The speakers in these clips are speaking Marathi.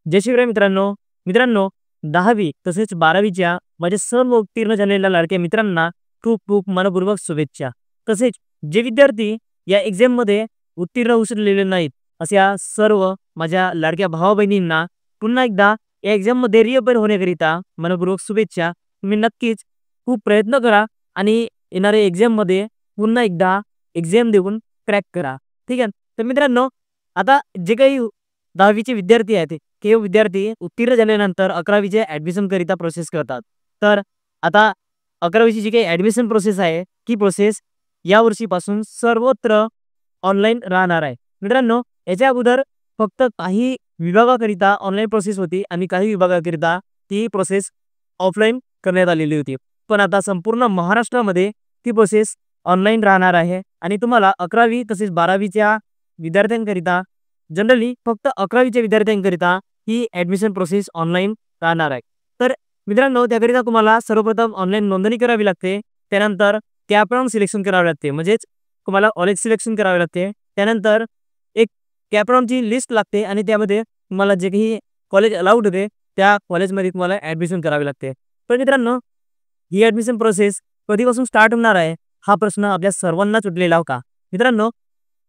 जय शिवराय मित्रांनो. मित्रांनो, 10वी तसेच 12वीच्या माझ्या सर्व उत्तीर्ण झालेल्या लाडक्या मित्रांना खूप खूप मनपूर्वक शुभेच्छा. तसेच जे विद्यार्थी या एक्झाममध्ये उत्तीर्ण होऊ शकलेले नाहीत, अशा सर्व माझ्या लाडक्या भावा-बहिणींना पुन्हा एकदा या एक्झाममध्ये रिअपिअर होण्याकरिता मनपूर्वक शुभेच्छा. तुम्ही नक्कीच खूप प्रयत्न करा आणि येणाऱ्या एक्झाममध्ये पुन्हा एकदा एक्झाम देऊन क्रॅक करा. ठीक आहे. तर मित्रांनो, आता जे काही 10वीचे विद्यार्थी आहेत, ते विद्यार्थी उत्तीर्ण झाल्यानंतर 11वीच्या ॲडमिशनकरिता प्रोसेस करतात. तर आता 11वीची जी काही ॲडमिशन प्रोसेस आहे, ही प्रोसेस यावर्षीपासून सर्वत्र ऑनलाईन राहणार आहे. मित्रांनो, याच्या अगोदर फक्त काही विभागाकरिता ऑनलाईन प्रोसेस होती आणि काही विभागाकरिता ती प्रोसेस ऑफलाईन करण्यात आलेली होती. पण आता संपूर्ण महाराष्ट्रामध्ये ती प्रोसेस ऑनलाईन राहणार आहे आणि तुम्हाला 11वी तसेच 12वीच्या विद्यार्थ्यांकरिता जनरली फक्त 11वीच्या विद्यार्थ्यांकरिता ही ॲडमिशन प्रोसेस ऑनलाईन राहणार आहे. तर मित्रांनो, त्याकरिता तुम्हाला सर्वप्रथम ऑनलाईन नोंदणी करावी लागते. त्यानंतर कॅपराउंड सिलेक्शन करावे लागते, म्हणजेच तुम्हाला कॉलेज सिलेक्शन करावे लागते. त्यानंतर एक कॅपराउंडची लिस्ट लागते आणि त्यामध्ये तुम्हाला जे काही कॉलेज अलाउड होते त्या कॉलेजमध्ये तुम्हाला ॲडमिशन करावे लागते. पण मित्रांनो, ही ॲडमिशन प्रोसेस कधीपासून स्टार्ट होणार आहे, हा प्रश्न आपल्या सर्वांनाच उठलेला हो का? मित्रांनो,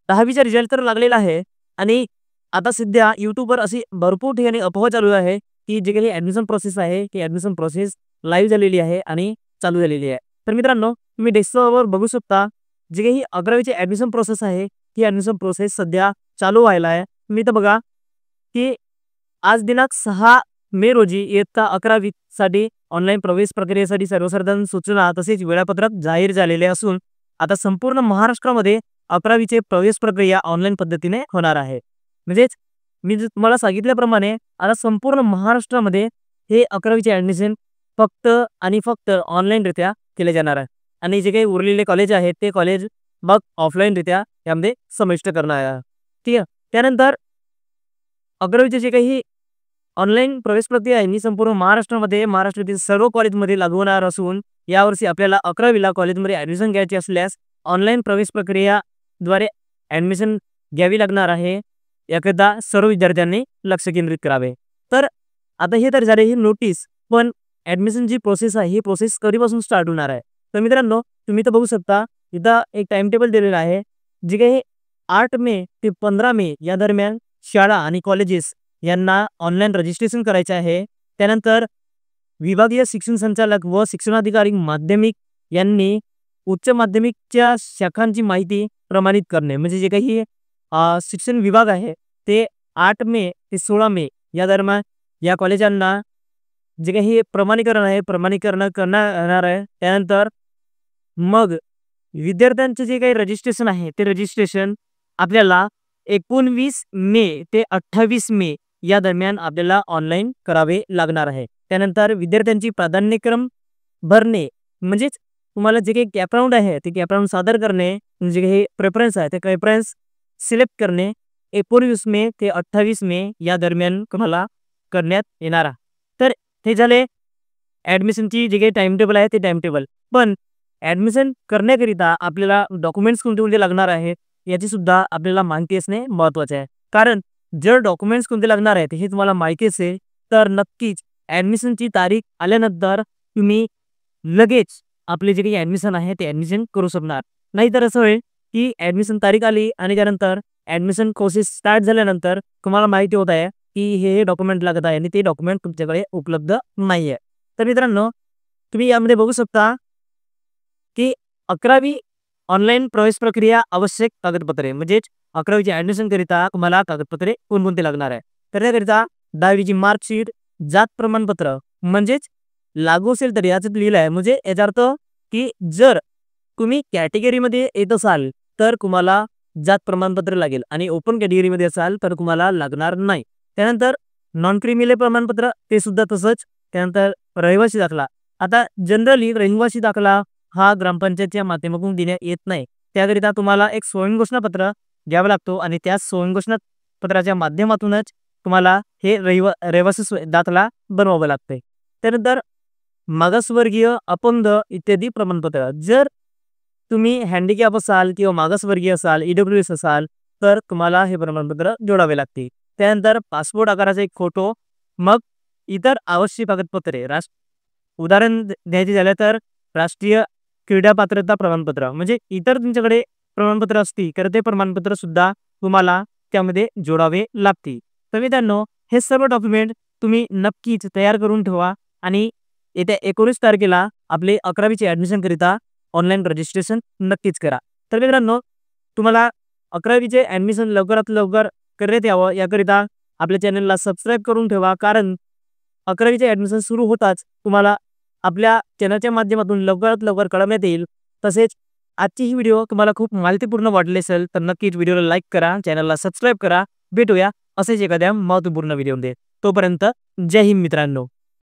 10वीचा रिझल्ट तर लागलेला आहे आणि आता सध्या YouTubeवर अशी भरपूर ठिकाणी अफवा चालू आहे, की जे काही ॲडमिशन प्रोसेस आहे, ती ॲडमिशन प्रोसेस लाईव्ह झालेली आहे आणि चालू झालेली आहे. तर मित्रांनो, तुम्ही डेस्कटॉपवर बघू शकता, जे काही 11वीची ॲडमिशन प्रोसेस आहे, ही ॲडमिशन प्रोसेस सध्या चालू व्हायला आहे. तुम्ही इथं बघा, की आज दिनांक 6 मे रोजी इयत्ता 11वी साठी ऑनलाईन प्रवेश प्रक्रियेसाठी सर्वसाधारण सूचना तसेच वेळापत्रक जाहीर झालेले असून आता संपूर्ण महाराष्ट्रामध्ये 11वीचे प्रवेश प्रक्रिया ऑनलाईन पद्धतीने होणार आहे. म्हणजेच मी तुम्हाला सांगितल्याप्रमाणे आता संपूर्ण महाराष्ट्रामध्ये हे 11वीचे ॲडमिशन फक्त आणि फक्त ऑनलाईनरित्या केले जाणार आहे आणि जे काही उरलेले कॉलेज आहेत ते कॉलेज मग ऑफलाईनरित्या यामध्ये समाविष्ट करणार आहे. ठीक आहे. त्यानंतर 11वीचे जे काही ऑनलाईन प्रवेश प्रक्रिया आहे, ही संपूर्ण महाराष्ट्रातील सर्व कॉलेजमध्ये लागू होणार असून यावर्षी आपल्याला 11वीला कॉलेजमध्ये ॲडमिशन घ्यायची असल्यास ऑनलाईन प्रवेश प्रक्रियाद्वारे ॲडमिशन घ्यावी लागणार आहे. याकरिता सर्व विद्यार्थ्यांनी लक्ष केंद्रित करावे. तर आता हे तर झाले ही नोटीस, पण ॲडमिशन जी प्रोसेस आहे, ही प्रोसेस कधीपासून स्टार्ट होणार आहे? तर मित्रांनो, तुम्ही इथं बघू शकता, इथं एक टाइम टेबल दिलेलं आहे. जे काही 8 मे ते 15 मे या दरम्यान शाळा आणि कॉलेजेस यांना ऑनलाईन रजिस्ट्रेशन करायचे आहे. त्यानंतर विभागीय शिक्षण संचालक व शिक्षणाधिकारी माध्यमिक यांनी उच्च माध्यमिकच्या शाखांची माहिती प्रमाणित करणे, म्हणजे जे काही शिक्षण विभाग आहे ते 8 मे ते 16 मे या दरम्यान या कॉलेजांना जे काही प्रमाणीकरण आहे प्रमाणीकरण करण्यात येणार आहे. त्यानंतर मग विद्यार्थ्यांचं जे काही रजिस्ट्रेशन आहे ते रजिस्ट्रेशन आपल्याला 19 मे ते 28 मे या दरम्यान आपल्याला ऑनलाईन करावे लागणार आहे. त्यानंतर विद्यार्थ्यांची प्राधान्यक्रम भरणे, म्हणजेच तुम्हाला जे काही कॅपराउंड आहे ते कॅपराउंड सादर करणे, जे काही प्रेफरन्स आहे ते प्रेफरन्स सिलेक्ट करणे 19 मे ते 28 मे या दरम्यान तुम्हाला करण्यात येणार आहे. तर हे झाले ॲडमिशनची जे काही टाइम टेबल आहे ते टाइम टेबल. पण ॲडमिशन करण्याकरिता आपल्याला डॉक्युमेंट्स कोणते लागणार आहेत याची सुद्धा आपल्याला माहिती असणे महत्त्वाचे आहे. कारण जर डॉक्युमेंट्स कोणते लागणार आहेत हे तुम्हाला माहिती असेल तर नक्कीच ॲडमिशनची तारीख आल्यानंतर तुम्ही लगेच आपले जे काही ॲडमिशन आहे ते ॲडमिशन करू शकणार. नाहीतर असं होईल की ॲडमिशन तारीख आली आणि त्यानंतर ॲडमिशन प्रोसेस स्टार्ट झाल्यानंतर तुम्हाला माहिती होत आहे की हे डॉक्युमेंट लागत आहे आणि ते डॉक्युमेंट तुमच्याकडे उपलब्ध नाही आहे. तर मित्रांनो, तुम्ही यामध्ये बघू शकता की 11वी ऑनलाईन प्रवेश प्रक्रिया आवश्यक कागदपत्रे, म्हणजेच 11वीचे ॲडमिशनकरिता तुम्हाला कागदपत्रे कोणकोणते लागणार आहे. तर त्याकरिता 10वीची मार्कशीट, जात प्रमाणपत्र, म्हणजेच लागू असेल तर याच्यात लिहिलं आहे, म्हणजे याचा अर्थ की जर तुम्ही कॅटेगरीमध्ये येत असाल तर तुम्हाला जात प्रमाणपत्र लागेल आणि ओपन कॅटेगरीमध्ये असाल तर तुम्हाला लागणार नाही. त्यानंतर नॉन क्रिमिनल प्रमाणपत्र ते सुद्धा तसंच. त्यानंतर रहिवासी दाखला. आता जनरली रहिवासी दाखला हा ग्रामपंचायतच्या माध्यमातून देण्यात येत नाही. त्याकरिता तुम्हाला एक स्वयं घोषणापत्र द्यावं लागतो आणि त्या स्वयं घोषणापत्राच्या माध्यमातूनच तुम्हाला हे रहिवासी दाखला बनवावं लागते. त्यानंतर मागासवर्गीय, अपंग इत्यादी प्रमाणपत्र. जर तुम्ही हँडिकॅप असाल किंवा मागासवर्गीय असाल, EWS असाल तर तुम्हाला हे प्रमाणपत्र जोडावे लागते. त्यानंतर पासपोर्ट आकाराचा एक फोटो मग इतर आवश्यक कागदपत्रे उदाहरण द्यायचे झालं तर राष्ट्रीय क्रीडा पात्रता प्रमाणपत्र म्हणजे इतर तुमच्याकडे प्रमाणपत्र असतील तर ते प्रमाणपत्र सुद्धा तुम्हाला त्यामध्ये जोडावे लागतील. तर मित्रांनो, हे सर्व डॉक्युमेंट तुम्ही नक्कीच तयार करून ठेवा आणि येत्या 19 तारखेला आपले 11वीचे ॲडमिशन करिता ऑनलाईन रजिस्ट्रेशन नक्कीच करा. तर मित्रांनो, तुम्हाला 11वीचे ॲडमिशन लवकरात लवकर करण्यात यावं याकरिता आपल्या चॅनलला सबस्क्राईब करून ठेवा, कारण 11वीचे ॲडमिशन सुरू होताच तुम्हाला आपल्या चॅनलच्या माध्यमातून लवकरात लवकर कळवण्यात येईल. तसेच आजची ही व्हिडिओ तुम्हाला खूप माहितीपूर्ण वाटली असेल तर नक्कीच व्हिडिओला लाईक करा, चॅनलला सबस्क्राईब करा. भेटूया असेच एखाद्या महत्त्वपूर्ण व्हिडिओमध्ये. तोपर्यंत जय हिंद मित्रांनो.